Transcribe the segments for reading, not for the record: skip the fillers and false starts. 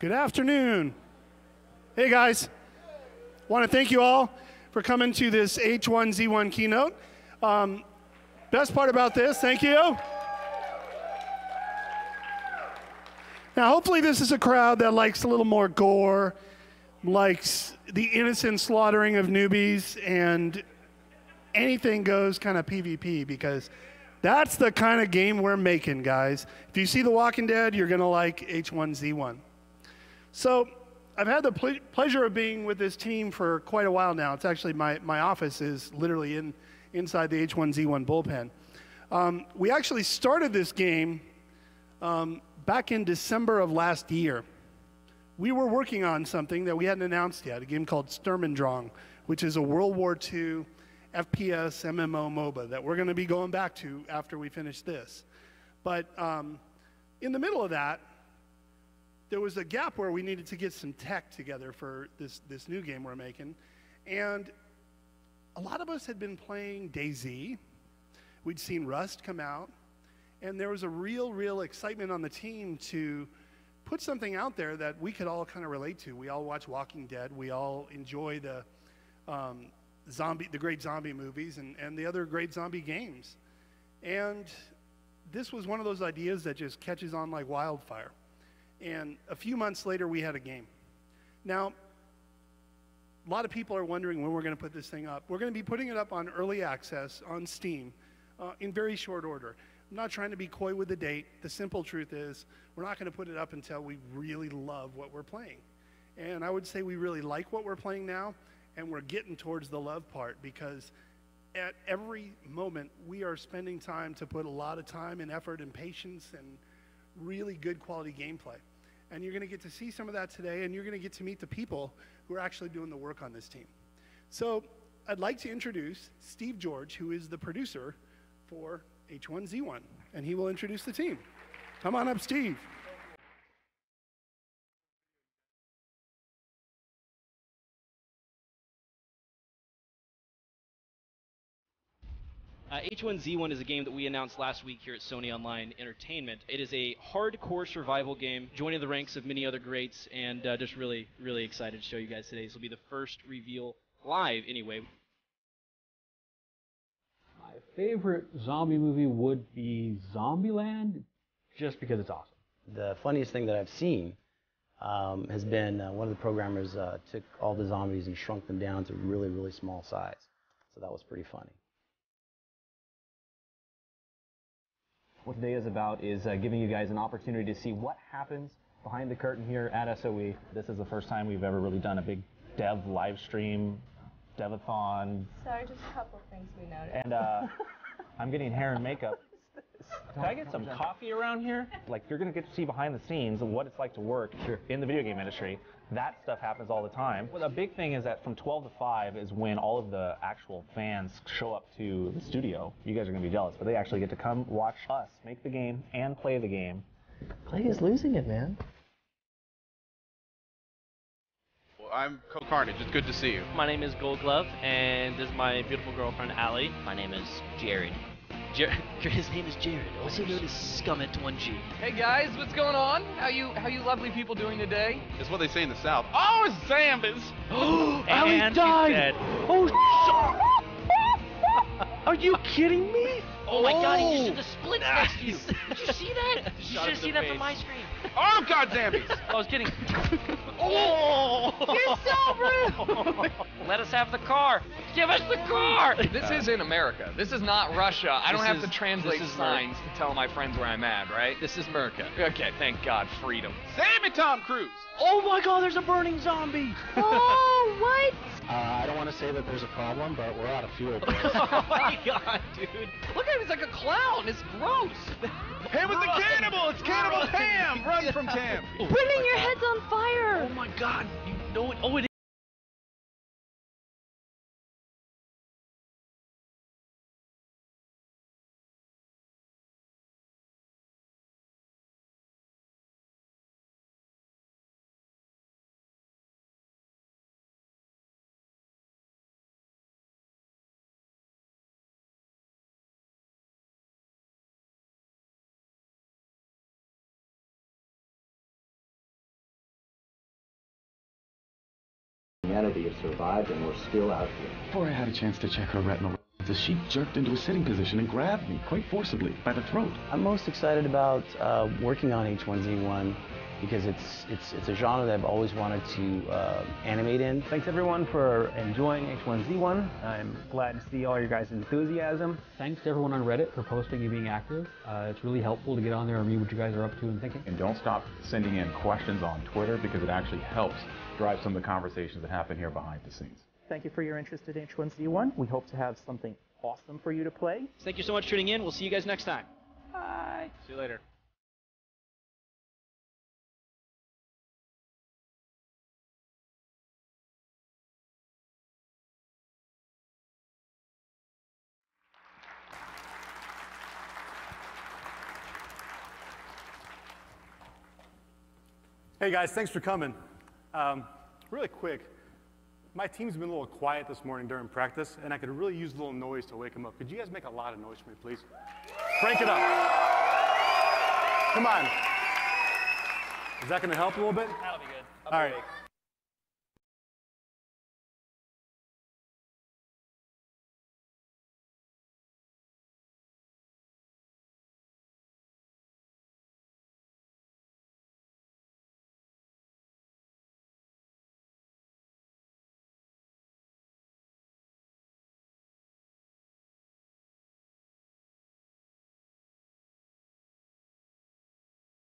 Good afternoon. Hey guys, want to thank you all for coming to this H1Z1 keynote. Best part about this, thank you. Now hopefully this is a crowd that likes a little more gore, likes the innocent slaughtering of newbies, and anything goes kind of PvP, because that's the kind of game we're making, guys. If you see The Walking Dead, you're gonna like H1Z1. So I've had the pleasure of being with this team for quite a while now. It's actually, my office is literally inside the H1Z1 bullpen. We actually started this game back in December of last year. We were working on something that we hadn't announced yet, a game called Sturm und Drang, which is a World War II FPS MMO MOBA that we're going to be going back to after we finish this. But in the middle of that, there was a gap where we needed to get some tech together for this new game we're making. And a lot of us had been playing DayZ. We'd seen Rust come out. And there was a real excitement on the team to put something out there that we could all kind of relate to. We all watch Walking Dead. We all enjoy the great zombie movies and the other great zombie games. And this was one of those ideas that just catches on like wildfire. And a few months later, we had a game. Now, a lot of people are wondering when we're going to put this thing up. We're going to be putting it up on early access on Steam in very short order. I'm not trying to be coy with the date. The simple truth is we're not going to put it up until we really love what we're playing. And I would say we really like what we're playing now, and we're getting towards the love part, because at every moment we are spending time to put a lot of time and effort and patience and really good quality gameplay. And you're going to get to see some of that today, and you're going to get to meet the people who are actually doing the work on this team. So I'd like to introduce Steve George, who is the producer for H1Z1, and he will introduce the team. Come on up, Steve. H1Z1 is a game that we announced last week here at Sony Online Entertainment. It is a hardcore survival game, joining the ranks of many other greats, and just really excited to show you guys today. This will be the first reveal live, anyway. My favorite zombie movie would be Zombieland, just because it's awesome. The funniest thing that I've seen has been one of the programmers took all the zombies and shrunk them down to really small size. So that was pretty funny. What today is about is giving you guys an opportunity to see what happens behind the curtain here at SOE. This is the first time we've ever really done a big dev live stream, devathon. Sorry, just a couple things we noticed. And I'm getting hair and makeup. Can I get some coffee around here? Like, you're going to get to see behind the scenes of what it's like to work in the video game industry. That stuff happens all the time. Well, the big thing is that from 12 to 5 is when all of the actual fans show up to the studio. You guys are going to be jealous, but they actually get to come watch us make the game and play the game. Clay is losing it, man. Well, I'm Co-Carnage. It's good to see you. My name is Gold Glove, and this is my beautiful girlfriend, Allie. My name is Jared. His name is Jared, also known as Scummit1G. Hey guys, what's going on? How you lovely people doing today? It's what they say in the South. Oh, Zambas! Allie died! Oh, are you kidding me? Oh my god, he just did the splits next to you. Did you see that? You should have seen that from my screen. Oh, God, zombies! I was kidding. Oh! You're so rude! Let us have the car. Give us the car! This is in America. This is not Russia. I don't have to translate signs to tell my friends where I'm at, right? This is America. Okay, thank God, freedom. Save me, Tom Cruise! Oh my god, there's a burning zombie! Oh, what? I don't want to say that there's a problem, but we're out of fuel. Oh my god, dude. Look at him, he's like a clown. It's gross. Hey, with the cannibal! It's Cannibal Cam! Run from Cam! Brennan, your head's on fire! Oh my god. You know it. Oh, it humanity has survived and we're still out here. Before I had a chance to check her retinal, the sheep jerked into a sitting position and grabbed me quite forcibly by the throat. I'm most excited about working on H1Z1 because it's a genre that I've always wanted to animate in. Thanks everyone for enjoying H1Z1. I'm glad to see all your guys' enthusiasm. Thanks to everyone on Reddit for posting and being active. It's really helpful to get on there and read what you guys are up to and thinking. And don't stop sending in questions on Twitter because it actually helps drive some of the conversations that happen here behind the scenes. Thank you for your interest in H1Z1. We hope to have something awesome for you to play. Thank you so much for tuning in. We'll see you guys next time. Bye. See you later. Hey guys, thanks for coming. Really quick, my team's been a little quiet this morning during practice, and I could really use a little noise to wake them up. Could you guys make a lot of noise for me, please? Crank it up. Come on. Is that going to help a little bit? That'll be good. All right.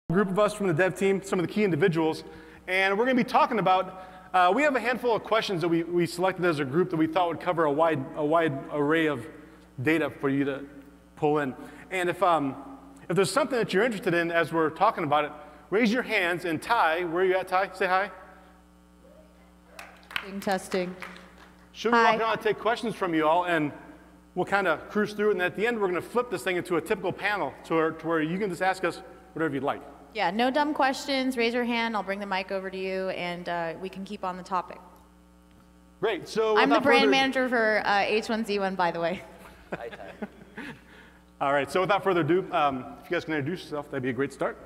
Group of us from the dev team, some of the key individuals, and we're going to be talking about, we have a handful of questions that we selected as a group that we thought would cover a wide array of data for you to pull in. And if there's something that you're interested in as we're talking about it, raise your hands. And Ty, where are you at, Ty? Say hi. Testing. She'll be walking around to take questions from you all, and we'll kind of cruise through it. And at the end, we're going to flip this thing into a typical panel to where you can just ask us whatever you'd like. Yeah, no dumb questions. Raise your hand. I'll bring the mic over to you, and we can keep on the topic. Great. So I'm the brand manager for H1Z1, by the way. Hi, Ty. All right. So without further ado, if you guys can introduce yourself, that'd be a great start.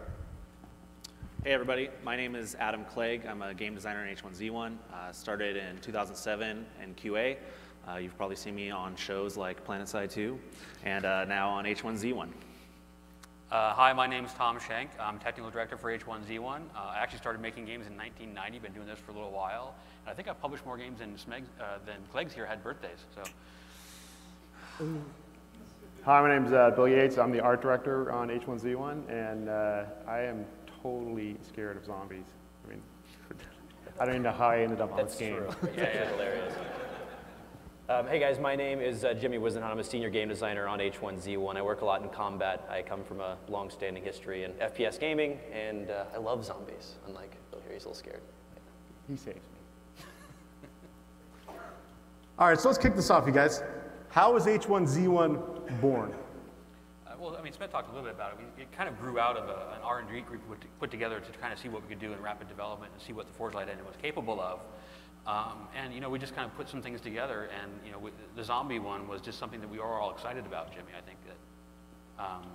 Hey, everybody. My name is Adam Clegg. I'm a game designer in H1Z1. Started in 2007 in QA. You've probably seen me on shows like PlanetSide 2, and now on H1Z1. Hi, my name is Tom Schenk. I'm technical director for H1Z1. I actually started making games in 1990, been doing this for a little while. And I think I've published more games than Clegg's here had birthdays. So. Hi, my name is Bill Yates. I'm the art director on H1Z1, and I am totally scared of zombies. I mean, I don't even know how I ended up on this game. Yeah, hilarious. Hey guys, my name is Jimmy Wisenhunt. I'm a senior game designer on H1Z1. I work a lot in combat. I come from a long-standing history in FPS gaming, and I love zombies. Unlike Bill here, he's a little scared. He saves me. All right, so let's kick this off, you guys. How was H1Z1 born? Well, I mean, Smith talked a little bit about it. It kind of grew out of an R&D group put together to kind of see what we could do in rapid development and see what the Forge Light engine was capable of. And, you know, we just kind of put some things together, and, you know, the zombie one was just something that we were all excited about, Jimmy. I think that,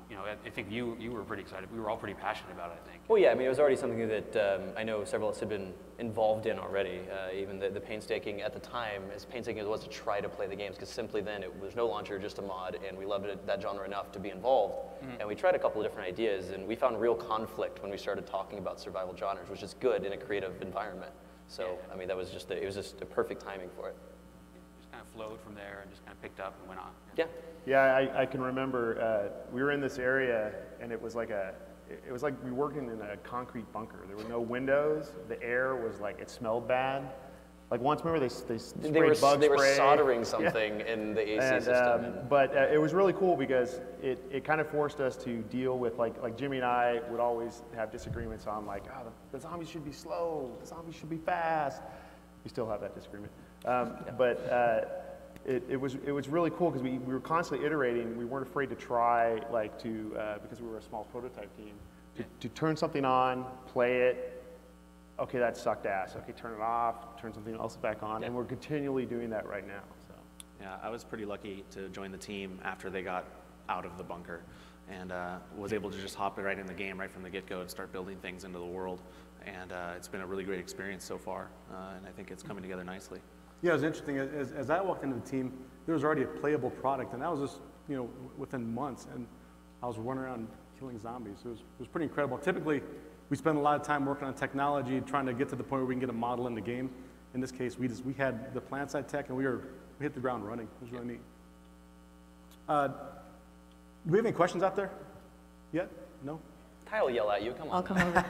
you know, I think you were pretty excited. We were all pretty passionate about it, I think. Well, yeah, I mean, it was already something that I know several of us had been involved in already. Even the painstaking at the time, as painstaking as it was to try to play the games, because simply then it was no launcher, just a mod, and we loved that genre enough to be involved. Mm-hmm. And we tried a couple of different ideas, and we found real conflict when we started talking about survival genres, which is good in a creative environment. So, I mean, that was just it was just a perfect timing for it. Just kind of flowed from there and just kind of picked up and went on. Yeah. Yeah, I can remember we were in this area, and it was like we were working in a concrete bunker. There were no windows. The air was like, it smelled bad. Like once, remember they sprayed bug They were spray. soldering something in the AC system. But it was really cool because it kind of forced us to deal with, like Jimmy and I would always have disagreements on, like, oh, the zombies should be slow, the zombies should be fast. We still have that disagreement. But it was really cool because we were constantly iterating. We weren't afraid to try, like, because we were a small prototype team, to turn something on, play it. Okay, that sucked ass. Okay, turn it off, turn something else back on, and we're continually doing that right now. So. Yeah, I was pretty lucky to join the team after they got out of the bunker, and was able to just hop right in the game right from the get-go and start building things into the world. and it's been a really great experience so far, and I think it's coming together nicely. Yeah, it was interesting. As I walked into the team, there was already a playable product, and that was just, you know, within months, and I was running around killing zombies. It was pretty incredible. Typically, we spend a lot of time working on technology, trying to get to the point where we can get a model in the game. In this case, we had the plant side tech, and we hit the ground running. It was really neat. Do we have any questions out there yet? No? Ty will yell at you. Come on. I'll come over.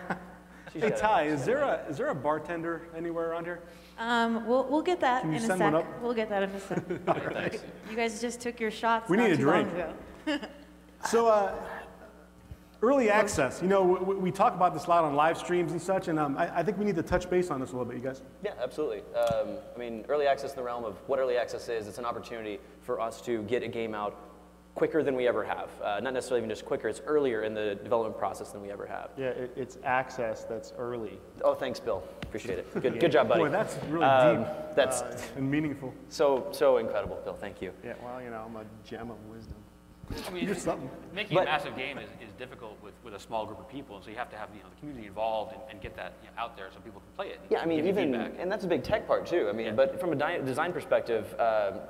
Hey Ty, is there a bartender anywhere around here? We'll get that Can you in a send sec. one up? We'll get that in a sec. Right. You guys just took your shots. We not need a too drink. long ago. So, early access. You know, we talk about this a lot on live streams and such, and I think we need to touch base on this a little bit, you guys. Yeah, absolutely. I mean, early access in the realm of what early access is, it's an opportunity for us to get a game out quicker than we ever have. Not necessarily even just quicker, it's earlier in the development process than we ever have. Yeah, it's access that's early. Oh, thanks, Bill. Appreciate it. Good job, buddy. Boy, that's really deep That's and meaningful. So incredible, Bill. Thank you. Yeah, well, you know, I'm a gem of wisdom. I mean, You're something. making a massive game is difficult with a small group of people, so you have to have the community involved and get that out there so people can play it. Yeah, I mean, give you even, feedback. and that's a big tech part too. I mean, but from a design perspective,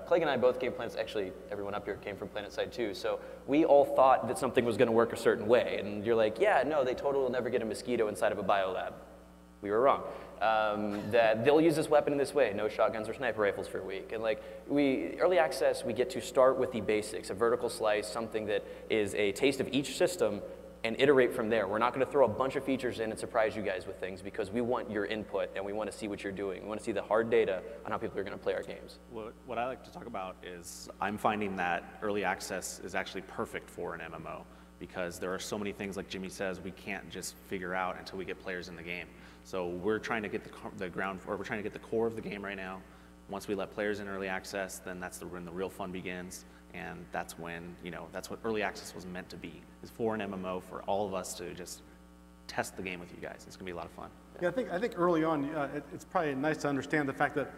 Clegg and I both came Planets, actually everyone up here came from PlanetSide too, so we all thought that something was going to work a certain way, and you're like, yeah, no, they totally will never get a mosquito inside of a biolab. We were wrong. That they'll use this weapon in this way, no shotguns or sniper rifles for a week. And like, early access, we get to start with the basics, a vertical slice, something that is a taste of each system, and iterate from there. We're not going to throw a bunch of features in and surprise you guys with things because we want your input and we want to see what you're doing. We want to see the hard data on how people are going to play our games. What I like to talk about is I'm finding that early access is actually perfect for an MMO because there are so many things, like Jimmy says, we can't just figure out until we get players in the game. So we're trying to get we're trying to get the core of the game right now. Once we let players in early access, then that's when the real fun begins. And that's when, you know, that's what early access was meant to be, is for an MMO, for all of us to just test the game with you guys. It's gonna be a lot of fun. Yeah, I think early on, it's probably nice to understand the fact that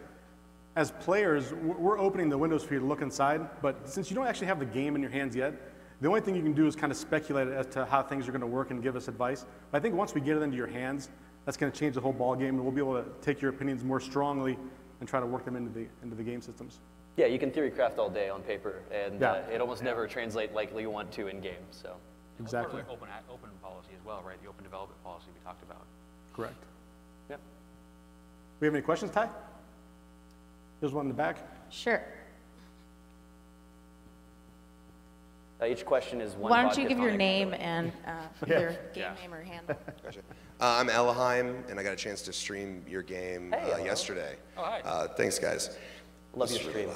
as players, we're opening the windows for you to look inside, but since you don't actually have the game in your hands yet, the only thing you can do is kind of speculate as to how things are gonna work and give us advice. But I think once we get it into your hands, that's gonna change the whole ball game, and we'll be able to take your opinions more strongly and try to work them into the game systems. Yeah, you can theory craft all day on paper, and it almost never translates like you want to in game. So exactly. Open policy as well, right? The open development policy we talked about. Correct. Yep. We have any questions, Ty? There's one in the back. Sure. Each question is one. Why don't you give your name and your game name or handle? Gotcha. I'm Elheim, and I got a chance to stream your game yesterday. Oh, hi. Thanks, guys. Love your stream.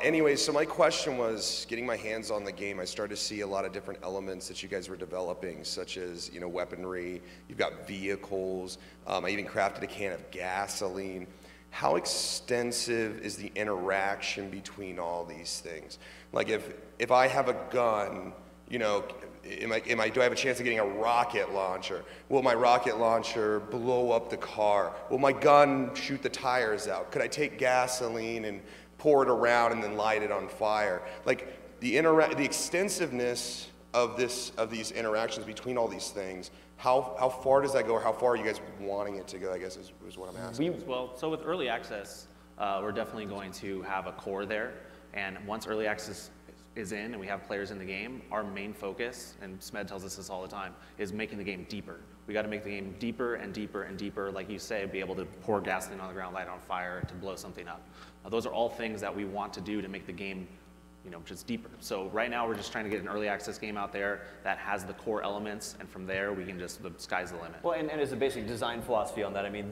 Anyway, so my question was getting my hands on the game. I started to see a lot of different elements that you guys were developing, such as, you know, weaponry. You've got vehicles. I even crafted a can of gasoline. How extensive is the interaction between all these things? Like, if I have a gun, you know, do I have a chance of getting a rocket launcher? Will my rocket launcher blow up the car? Will my gun shoot the tires out? Could I take gasoline and pour it around and then light it on fire? Like, the extensiveness of these interactions between all these things, how far does that go, or how far are you guys wanting it to go, I guess is what I'm asking. Well, so with early access, we're definitely going to have a core there. And once early access is in and we have players in the game, our main focus, and Smed tells us this all the time, is making the game deeper. We got to make the game deeper and deeper and deeper, like you say, be able to pour gasoline on the ground, light it on fire, to blow something up. Those are all things that we want to do to make the game, you know, just deeper. So right now we're just trying to get an early access game out there that has the core elements, and from there we can just, the sky's the limit. Well, and as a basic design philosophy on that, I mean,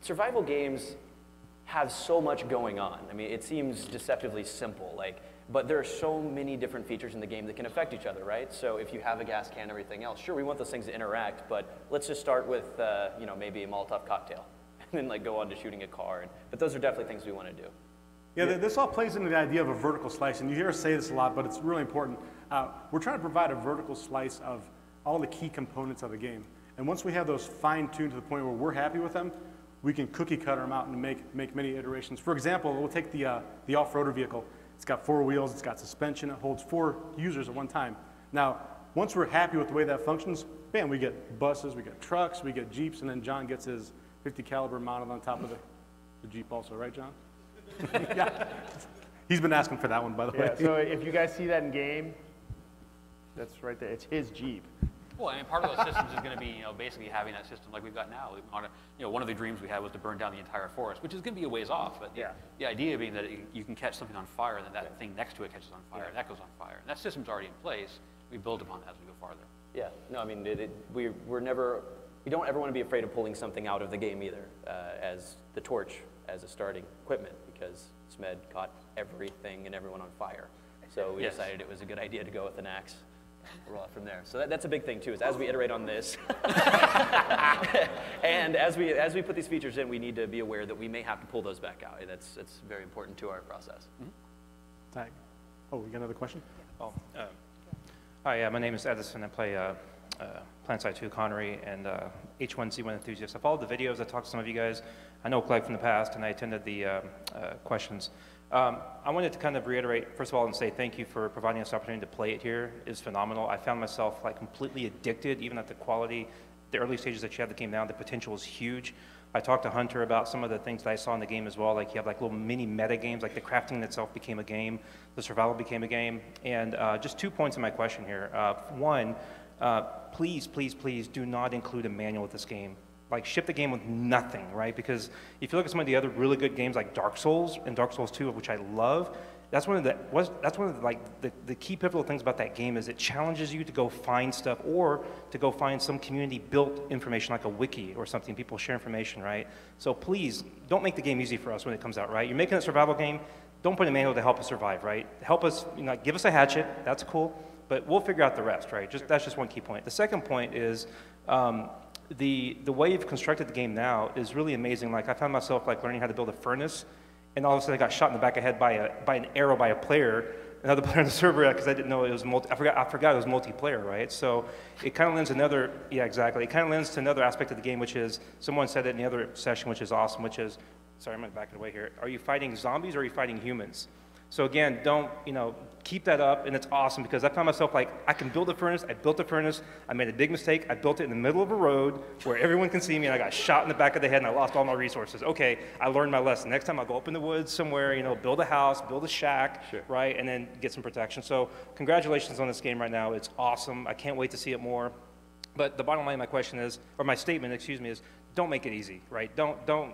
survival games have so much going on. I mean, it seems deceptively simple, but there are so many different features in the game that can affect each other, right? So if you have a gas can and everything else, sure, we want those things to interact, but let's just start with, you know, maybe a Molotov cocktail, and then go on to shooting a car. But those are definitely things we want to do. Yeah, this all plays into the idea of a vertical slice, and you hear us say this a lot, but it's really important. We're trying to provide a vertical slice of all the key components of the game. And once we have those fine-tuned to the point where we're happy with them, we can cookie cutter them out and make many iterations. For example, we'll take the off-roader vehicle. It's got 4 wheels, it's got suspension, it holds 4 users at one time. Now, once we're happy with the way that functions, bam, we get buses, we get trucks, we get Jeeps, and then John gets his 50 caliber mounted on top of the Jeep also, right, John? Yeah. He's been asking for that one, by the way. So if you guys see that in game, that's right there. It's his Jeep. Well, I mean, part of those systems is going to be, basically having that system like we've got now. One of the dreams we had was to burn down the entire forest, which is going to be a ways off. But the idea being that you can catch something on fire, and then that thing next to it catches on fire, and that goes on fire. And that system's already in place. We build upon that as we go farther. Yeah. No, I mean, we don't ever want to be afraid of pulling something out of the game either, as the torch as a starting equipment, because SMED caught everything and everyone on fire. So we decided it was a good idea to go with an axe. Roll out from there. So that's a big thing too, is as we iterate on this, and as we put these features in, we need to be aware that we may have to pull those back out. That's very important to our process. Tag. Oh, we got another question? Oh, hi, my name is Edison. I play PlanetSide 2 Connery and H1Z1 enthusiast. I followed the videos. I talked to some of you guys. I know Clegg from the past, and I attended the questions. I wanted to kind of reiterate, first of all, and say thank you for providing us the opportunity to play it here. It's phenomenal. I found myself like completely addicted, even at the quality, the early stages that you have the game now. The potential is huge. I talked to Hunter about some of the things that I saw in the game as well. Like you have like little mini meta games, like the crafting itself became a game, the survival became a game. And just 2 points in my question here. One, please, please, please do not include a manual with this game. Like ship the game with nothing, right? Because if you look at some of the other really good games like Dark Souls and Dark Souls 2, which I love, that's one of the key pivotal things about that game is it challenges you to go find stuff or to go find some community built information like a wiki or something. People share information, right? So please don't make the game easy for us when it comes out, right? You're making a survival game. Don't put a manual to help us survive, right? Help us, give us a hatchet. That's cool, but we'll figure out the rest, right? That's just one key point. The second point is. The way you've constructed the game now is really amazing. Like I found myself like learning how to build a furnace, and all of a sudden I got shot in the back of the head by an arrow by a player, another player on the server, because I didn't know it was I forgot it was multiplayer, right? So it kind of lends another, yeah, exactly. It kind of lends to another aspect of the game, which is someone said it in the other session, which is awesome, which is, sorry, I'm gonna back it away here. Are you fighting zombies or are you fighting humans? So again, don't, keep that up, and it's awesome because I found myself like, I can build a furnace, I built a furnace, I made a big mistake, I built it in the middle of a road where everyone can see me, and I got shot in the back of the head, and I lost all my resources. Okay, I learned my lesson. Next time I'll go up in the woods somewhere, build a house, build a shack, right, and then get some protection. So congratulations on this game right now. It's awesome. I can't wait to see it more. But the bottom line of my question is, or my statement, excuse me, is don't make it easy, right? Don't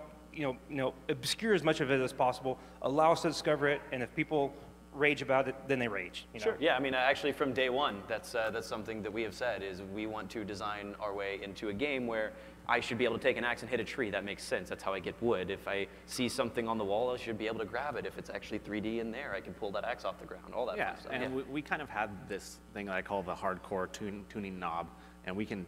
obscure as much of it as possible. Allow us to discover it, and if people rage about it, then they rage. Sure. Yeah. I mean, actually, from day one, that's something that we have said is we want to design our way into a game where I should be able to take an axe and hit a tree. That makes sense. That's how I get wood. If I see something on the wall, I should be able to grab it. If it's actually 3D in there, I can pull that axe off the ground. All that kind of stuff. And we kind of had this thing that I call the hardcore tuning knob, and we can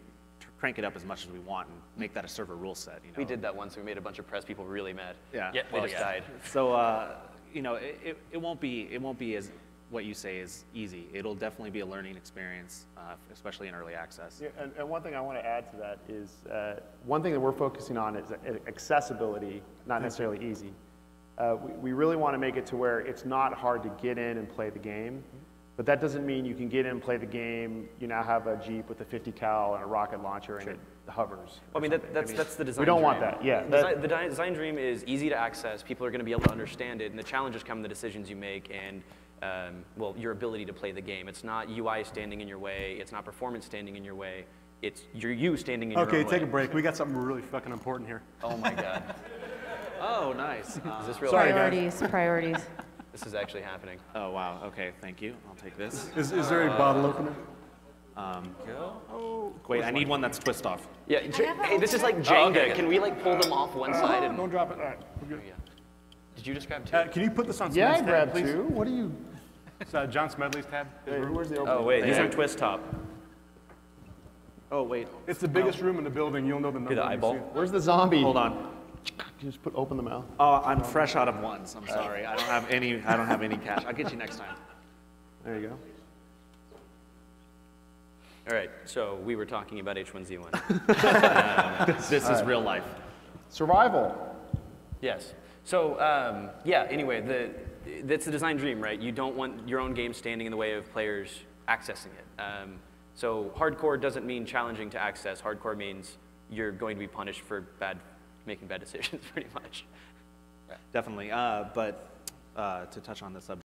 crank it up as much as we want and make that a server rule set. We did that once. We made a bunch of press people really mad. Yeah. They just died. So it won't be as what you say is easy. It'll definitely be a learning experience, especially in early access. Yeah, and one thing I want to add to that is one thing that we're focusing on is accessibility, not necessarily easy. We really want to make it to where it's not hard to get in and play the game. But that doesn't mean you can get in and play the game, you now have a Jeep with a 50 cal and a rocket launcher and it hovers. Well, I mean, that's the design We don't dream. want that, yeah. The design dream is easy to access, people are going to be able to understand it, and the challenges come in the decisions you make and, well, your ability to play the game. It's not UI standing in your way, it's not performance standing in your way, it's you standing in your own way. Okay, take a break. We got something really fucking important here. Oh my God. Oh, nice. Is this real? Sorry, Priorities. This is actually happening. Oh, wow. Okay, thank you. I'll take this. Is there a bottle opener? Wait, I need one that's twist off. Yeah, hey, this is like Jenga. Can we like pull them off one side? And Don't drop it. All right, we're good. Did you just grab two? Can you put this on Yeah, I Smed's tab, grabbed please? two. What are you? It's John Smedley's tab. Where's the opener? Oh wait, these are twist top. Oh, wait. It's the biggest room in the building. You'll know the number. The when you eyeball. see it. Where's the zombie? Hold on. You just open the mouth. Oh, I'm fresh out of ones. I'm sorry. I don't have any cash. I'll get you next time. There you go. All right, so we were talking about H1Z1. This is real life. Survival. Yes. So yeah. Anyway, that's the design dream, right? You don't want your own game standing in the way of players accessing it. So hardcore doesn't mean challenging to access. Hardcore means you're going to be punished for making bad decisions, pretty much. Definitely. But to touch on the subject.